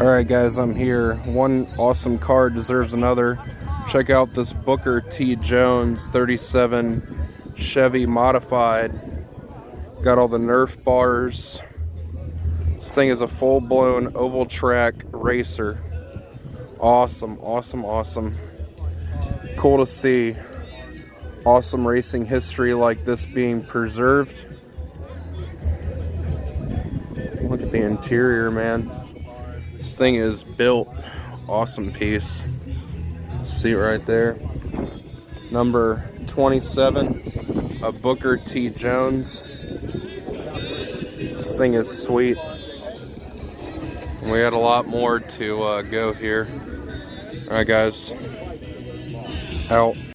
Alright guys, I'm here. One awesome car deserves another. Check out this Booker T. Jones 37 Chevy modified. Got all the Nerf bars. This thing is a full-blown oval track racer. Awesome, awesome, awesome. Cool to see awesome racing history like this being preserved. Look at the interior, man. This thing is built. Awesome piece. See it right there. Number 27 of Booker T. Jones. This thing is sweet. And we got a lot more to go here. Alright guys. Out.